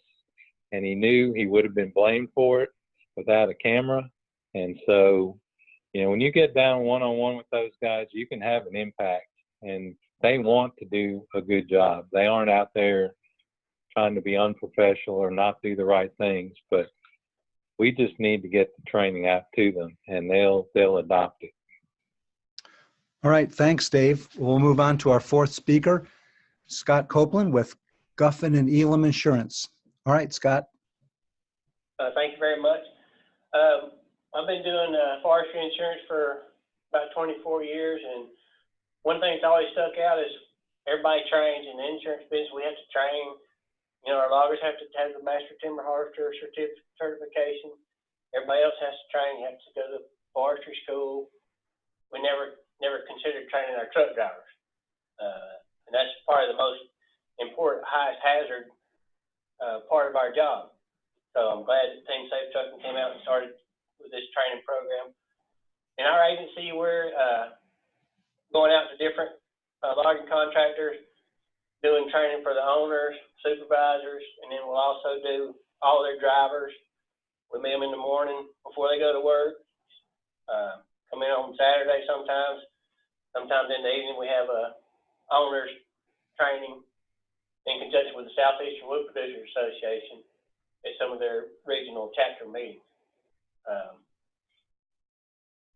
and he knew he would have been blamed for it without a camera. And so, you know, when you get down one-on-one with those guys, you can have an impact, and they want to do a good job. They aren't out there trying to be unprofessional or not do the right things, but we just need to get the training out to them, and they'll adopt it. All right, thanks, Dave. We'll move on to our fourth speaker, Scott Copeland with Guffin and Elam Insurance. All right, Scott. Thank you very much. I've been doing forestry insurance for about 24 years, and one thing that's always stuck out is everybody trains in the insurance business. We have to train. You know, our loggers have to have the Master Timber Harvester certification. Everybody else has to train. You have to go to forestry school. We never considered training our truck drivers, and that's probably the most important, highest hazard part of our job. So I'm glad that Team Safe Trucking came out and started with this training program. In our agency, we're going out to different logging contractors, doing training for the owners, supervisors, and then we'll also do all their drivers. We meet them in the morning before they go to work, come in on Saturday sometimes. Sometimes in the evening we have owners training in conjunction with the Southeastern Wood Producers Association at some of their regional chapter meetings.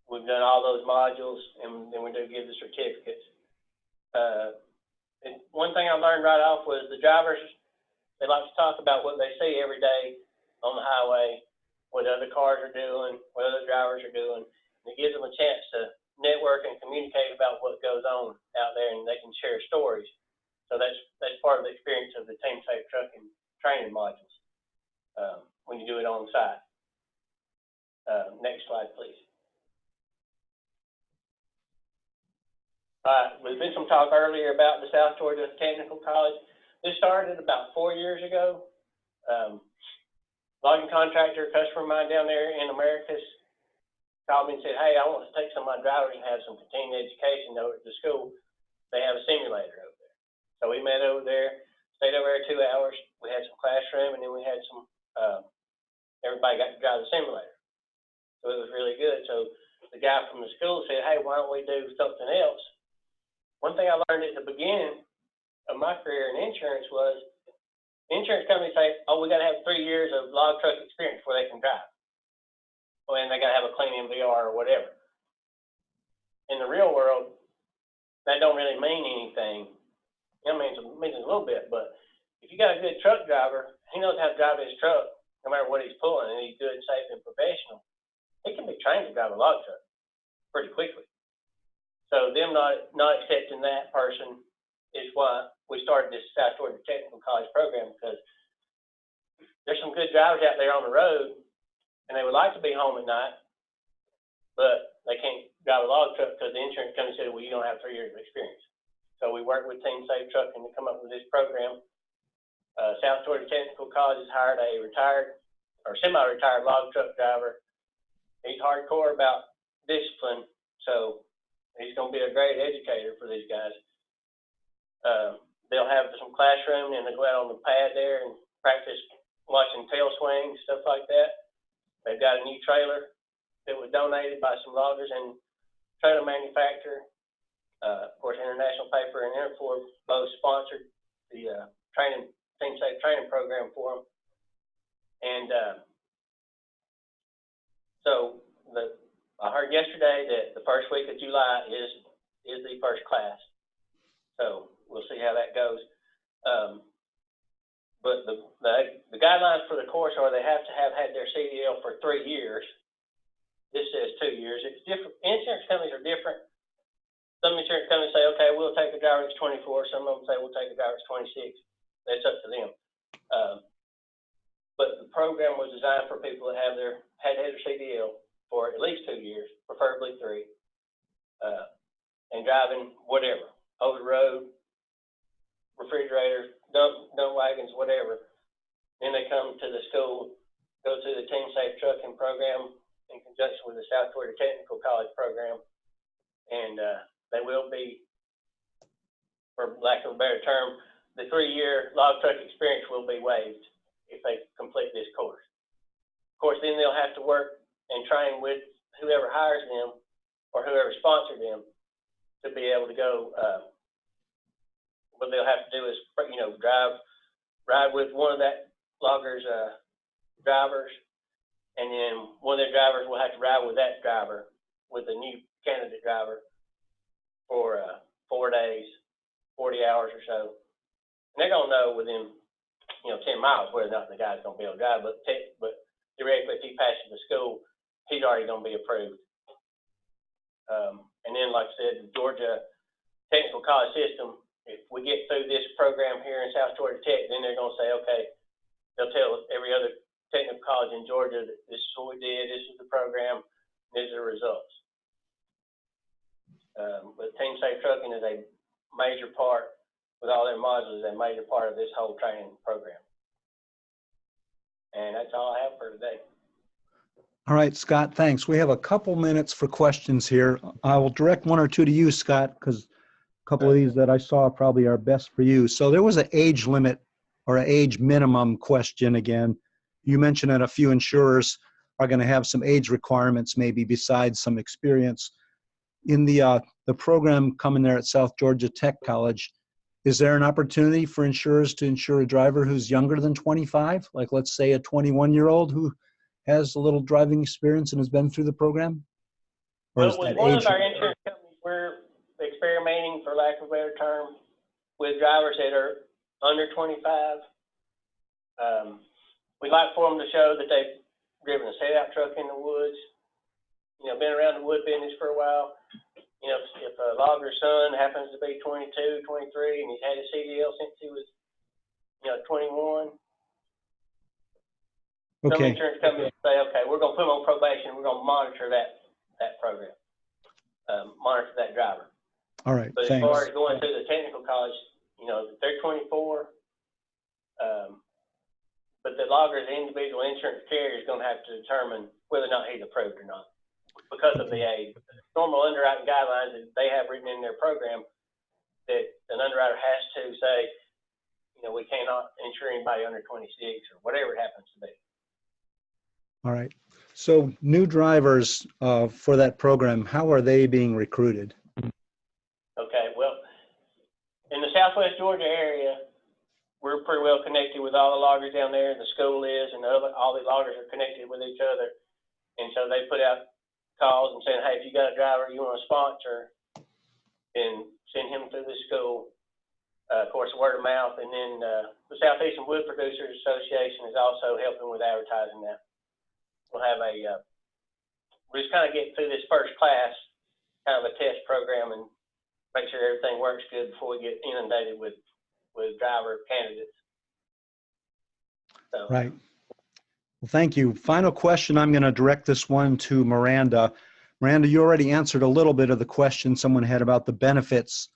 We've done all those modules, and then we do give the certificates. And one thing I learned right off was the drivers, they like to talk about what they see every day on the highway, what other cars are doing, what other drivers are doing. And it gives them a chance to network and communicate about what goes on out there, and they can share stories. So that's part of the experience of the Team Safe Trucking training modules when you do it on site. Next slide, please. There's been some talk earlier about the South Georgia Technical College. This started about 4 years ago. Logging contractor, customer of mine down there in Americas called me and said, hey, I want to take some of my drivers and have some continuing education over at the school. They have a simulator over there. So we met over there, stayed over there 2 hours. We had some classroom, and then we had some, everybody got to drive the simulator. So it was really good. So the guy from the school said, hey, why don't we do something else? One thing I learned at the beginning of my career in insurance was insurance companies say, oh, we got to have 3 years of log truck experience before they can drive. And they got to have a clean MVR or whatever. In the real world, that don't really mean anything. You know, it means a little bit, but if you got a good truck driver, he knows how to drive his truck no matter what he's pulling, and he's good, safe, and professional. He can be trained to drive a log truck pretty quickly. So them not accepting that person is why we started this South Georgia Technical College program, because there's some good drivers out there on the road, and they would like to be home at night, but they can't drive a log truck because the insurance company said, well, you don't have 3 years of experience. So we worked with Team Safe Trucking to come up with this program. South Georgia Technical College has hired a retired or semi-retired log truck driver. He's hardcore about discipline, so he's going to be a great educator for these guys. They'll have some classroom, and they'll go out on the pad there and practice watching tail swings, stuff like that. They've got a new trailer that was donated by some loggers and trailer manufacturer. Of course, International Paper and Interfor both sponsored the Team Safe training program for them. And so I heard yesterday that the first week of July is the first class. So we'll see how that goes. But the guidelines for the course are they have to have had their CDL for 3 years. This says 2 years. It's different. Insurance companies are different. Some insurance companies say, okay, we'll take a driver that's 24. Some of them say we'll take a driver that's 26. That's up to them. But the program was designed for people that had their CDL for at least 2 years, preferably 3, and driving whatever, over the road, refrigerator, dump wagons, whatever. Then they come to the school, go through the Team Safe Trucking program in conjunction with the South Georgia Technical College program, and they will be, for lack of a better term, the 3-year log truck experience will be waived if they complete this course. Of course, then they'll have to work and train with whoever hires them or whoever sponsors them to be able to go. What they'll have to do is, ride with one of that logger's drivers, and then one of their drivers will have to ride with that driver, with the new candidate driver, for 4 days, 40 hours or so. And they're gonna know within 10 miles whether or not the guy's gonna be able to drive. But theoretically, if he passes the school, he's already gonna be approved. And then, like I said, the Georgia Technical College system, if we get through this program here in South Georgia Tech, then they're gonna say, okay, they'll tell every other technical college in Georgia that this is what we did, this is the program, these are the results. But Team Safe Trucking is a major part, with all their modules, a major part of this whole training program. And that's all I have for today. All right, Scott, thanks. We have a couple minutes for questions here. I will direct one or two to you, Scott, because a couple of these that I saw probably are best for you. So there was an age limit or an age minimum question again. You mentioned that a few insurers are going to have some age requirements, maybe besides some experience. In the program coming there at South Georgia Tech College, is there an opportunity for insurers to insure a driver who's younger than 25? Like, let's say a 21-year-old who has a little driving experience and has been through the program? Or Well, with one of our insurance companies, we're experimenting, for lack of a better term, with drivers that are under 25. We'd like for them to show that they've driven a set-out truck in the woods, been around the wood business for a while. If a logger's son happens to be 22, 23, and he's had his CDL since he was, 21. Some Okay. insurance companies say, okay, we're going to put him on probation. We're going to monitor that program, monitor that driver. All right, But thanks. as far as going to the technical college, they're 24. But the logger, the individual insurance carrier, is going to have to determine whether or not he's approved or not because of the age. Normal underwriting guidelines that they have written in their program that an underwriter has to say, we cannot insure anybody under 26 or whatever it happens to be. All right. So new drivers for that program, how are they being recruited? Okay, well, in the Southwest Georgia area, we're pretty well connected with all the loggers down there. The school is, and all the loggers are connected with each other. And so they put out calls and saying, hey, if you got a driver you want to sponsor, then send him through the school. Of course, word of mouth. And then the Southeastern Wood Producers Association is also helping with advertising that. We'll have we're just kind of getting through this first class, kind of a test program, and make sure everything works good before we get inundated with driver candidates. So. Right. Well, thank you. Final question. I'm going to direct this one to Miranda. Miranda, you already answered a little bit of the question someone had about the benefits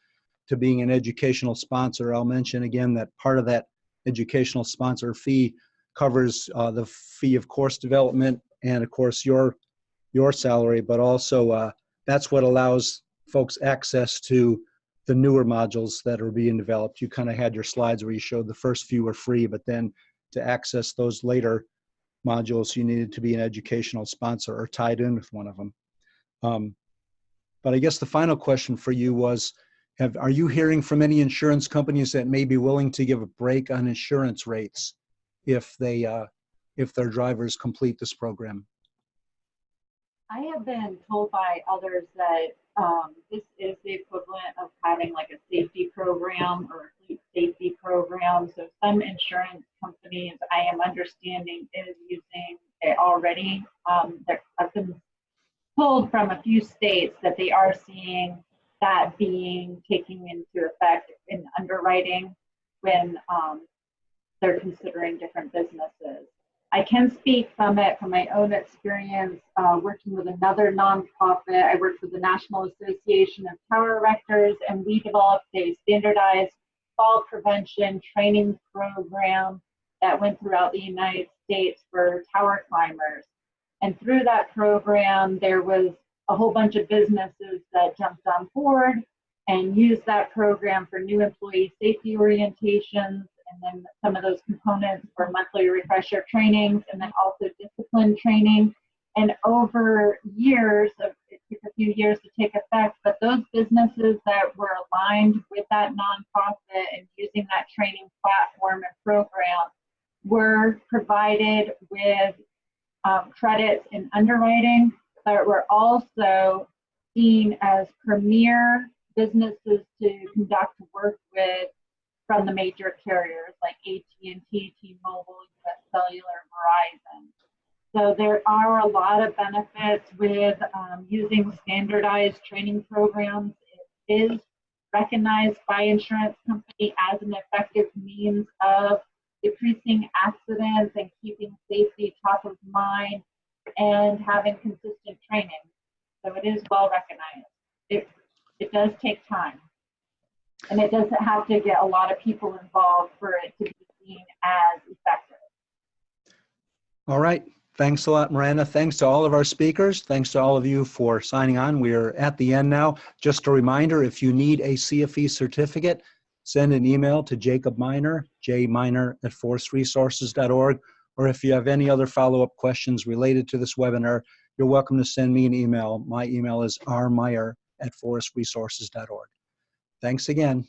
to being an educational sponsor. I'll mention again that part of that educational sponsor fee covers the fee of course development and of course your salary, but also that's what allows folks access to the newer modules that are being developed. You kind of had your slides where you showed the first few were free, but then to access those later modules, you needed to be an educational sponsor or tied in with one of them. But I guess the final question for you was, are you hearing from any insurance companies that may be willing to give a break on insurance rates if their drivers complete this program? I have been told by others that this is the equivalent of having like a safety program or a fleet safety program. So some insurance companies, I am understanding, is using it already. I've been told from a few states that they are seeing that being taken into effect in underwriting when they're considering different businesses. I can speak from my own experience working with another nonprofit. I worked with the National Association of Tower Erectors, and we developed a standardized fall prevention training program that went throughout the United States for tower climbers. And through that program, there was a whole bunch of businesses that jumped on board and used that program for new employee safety orientations, and then some of those components for monthly refresher trainings, and then also discipline training. And over years, it took a few years to take effect, but those businesses that were aligned with that nonprofit and using that training platform and program were provided with credits in underwriting, but were also seen as premier businesses to conduct work with from the major carriers like AT&T, T-Mobile, US Cellular, Verizon. So there are a lot of benefits with using standardized training programs. It is recognized by insurance company as an effective means of decreasing accidents and keeping safety top of mind and having consistent training. So it is well recognized. It does take time. And it doesn't have to get a lot of people involved for it to be seen as effective. All right. Thanks a lot, Miranda. Thanks to all of our speakers. Thanks to all of you for signing on. We're at the end now. Just a reminder, if you need a CFE certificate, send an email to Jacob Miner, jminer@forestresources.org. Or if you have any other follow-up questions related to this webinar, you're welcome to send me an email. My email is rmeyer@forestresources.org. Thanks again.